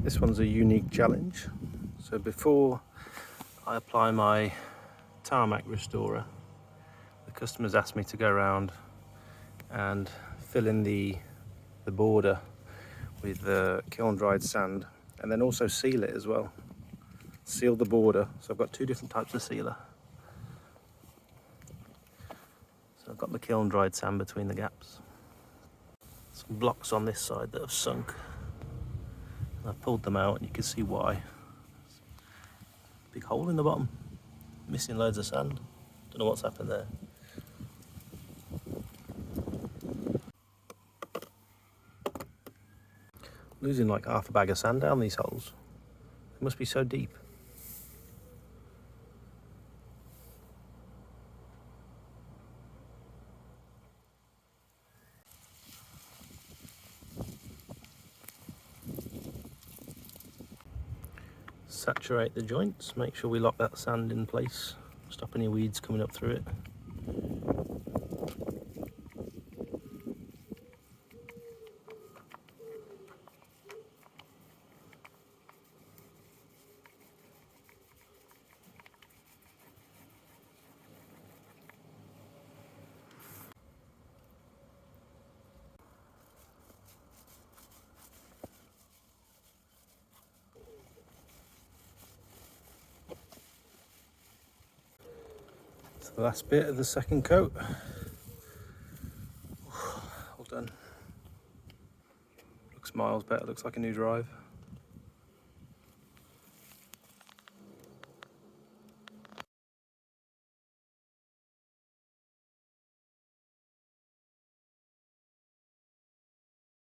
This one's a unique challenge. So before I apply my TARMAC restorer, the customer's asked me to go around and fill in the border with the kiln dried sand, and then also seal it as well. Seal the border. So I've got two different types of sealer. So I've got the kiln dried sand between the gaps. Some blocks on this side that have sunk. I've pulled them out and you can see why. Big hole in the bottom, missing loads of sand. Don't know what's happened there. Losing like half a bag of sand down these holes. It must be so deep. Saturate the joints, make sure we lock that sand in place, stop any weeds coming up through it. The last bit of the second coat. All done. Looks miles better, looks like a new drive.